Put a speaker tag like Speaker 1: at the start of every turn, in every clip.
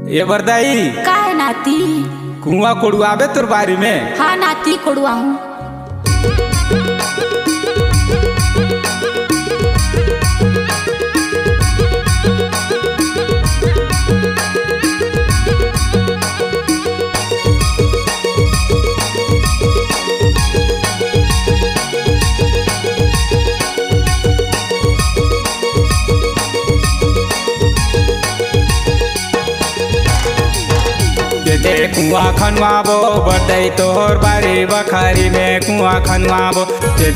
Speaker 1: ये बरदाई
Speaker 2: का है नाती?
Speaker 1: कुआं कोड़ुआबे तोर बारी में।
Speaker 2: हाँ नाती कोड़ुआ हूँ।
Speaker 1: कुआं खनवाबो बरदाई तोर बारी बखारी में कुआं खनवाबो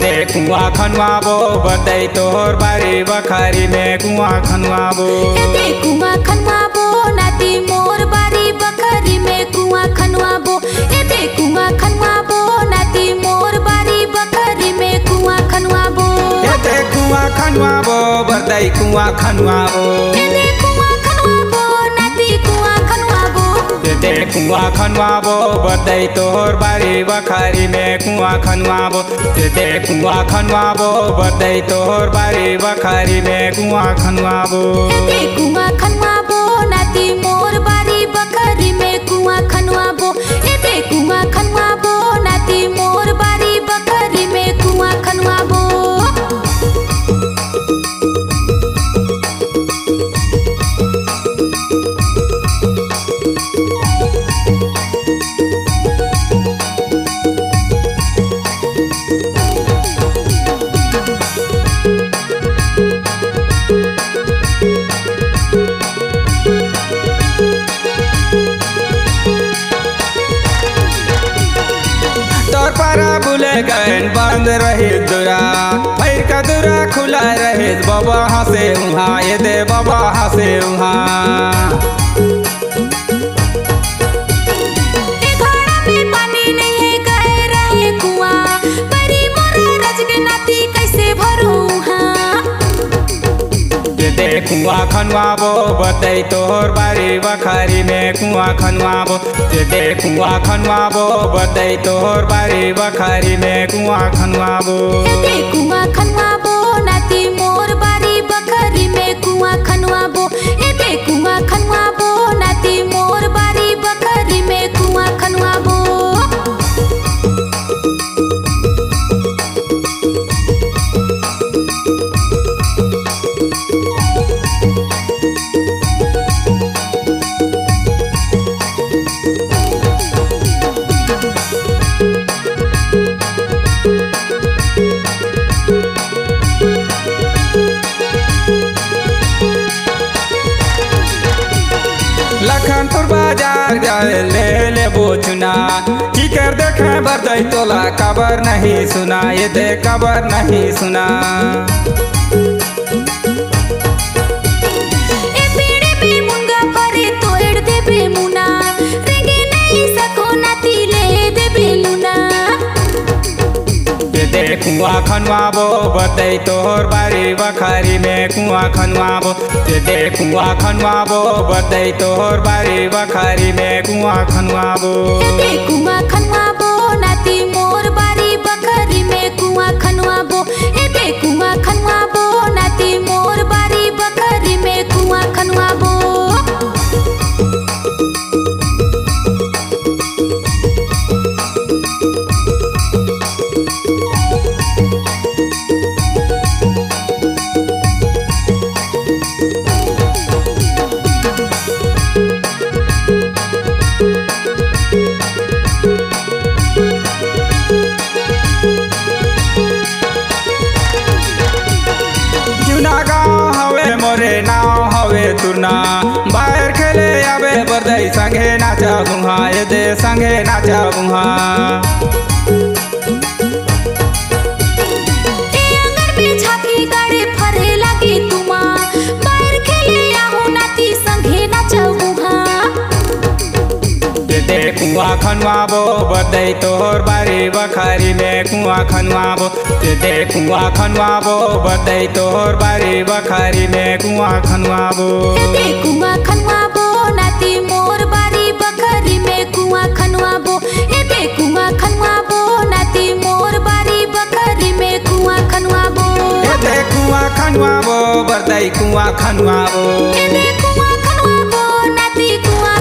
Speaker 1: दे कुआं खनवाबो बरदाई तोर बारी बखारी में कुआं खनवाबो
Speaker 2: कुआं खनवाबो नाती मोर बारी बखारी में कुआं खनवाबो कुआं खनवाबो नाती मोर बारी बखारी में कुआं खनवाबो
Speaker 1: कुआं खनवाबो बरदाई कुआं खनवाबो कुआं खनवाबो बरदाई तोर बारी बखारी में कुआं खनवाबो कुआं खनवाबो बरदाई तोर बारी बखारी में कुआं खनवाबो
Speaker 2: कुआं खनवाबो नाती मोर बारी बखारी में कुआं खनवाबो कुआं खनवाबो नाती मोर बारी बखारी में कुआं खनवाबो
Speaker 1: बुले गए बंद रहे दुरा फिर का दुरा खुला रहे बाबा हंसे उहाँ ये दे बाबा हंसे उहाँ कुआं खनवाबो बरदाई तोर बारी बखारी में कुआं खनवाबो कुआं खनवाबो बरदाई तोर बारी बखारी में कुआं खनवाबो
Speaker 2: कुआं खनवाबो नाती मोर बारी बखारी में कुआं खनवाबो कुआं खनवाबो नाती मोर बारी बखारी में कुआं खनवाबो
Speaker 1: लखनपुर बाजार जाए ले बोचना की कर देखे बरदाई तोला खबर नहीं सुना ये दे खबर नहीं सुना कुआं खनवाबो बरदाई तोर बारी बखारी में कुआं खनवाबो कुआं खनवाबो बरदाई तोर बारी बखारी में कुआं खनवाबो
Speaker 2: कुआं खनवाबो नाती मोर बारी बखारी में कुआं खनवाबो कुआं खनवाबो नाती मोर बारी बखारी में कुआं खनवाबो
Speaker 1: मोरे नाव हवे तुरना बाहर खेले आबे बरदाई संगे नाचा बुहा ये दे संगे नाचा बुहा
Speaker 2: झाकी गाड़े फरे लगी तुमा बाहर खेले आहू नाती संगे नाचा बुहा
Speaker 1: कुआं खनवाबो बरदाई तोर बारी बखारी में कुआं खनवाबो कुआं खनवाबो बरदाई तोर बारी बखारी में कुआं खनवाबो
Speaker 2: कुआं खनवाबो नाती मोर बारी बखारी में कुआं खनवाबो कुआं खनवाबो नाती मोर बारी बखारी में कुआं खनवाबो
Speaker 1: कुआं खनवाबो बरदाई कुआं खनवाबो
Speaker 2: नाती कुआं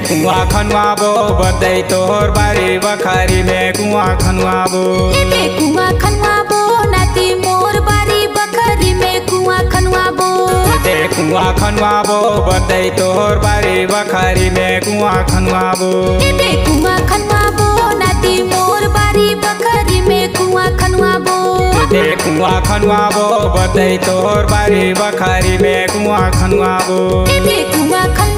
Speaker 1: कुआं खनवाबो बतई तोहर बारी बखरी में कुआं खनवाबो
Speaker 2: एते कुआं खनवाबो नाती मोर बारी बखरी में कुआं खनवाबो
Speaker 1: एते कुआं खनवाबो बतई तोहर बारी बखरी में कुआं खनवाबो
Speaker 2: एते कुआं खनवाबो नाती मोर बारी बखरी में कुआं खनवाबो
Speaker 1: एते कुआं खनवाबो बतई तोहर बारी बखरी में कुआं खनवाबो
Speaker 2: एते कुआं खनवाबो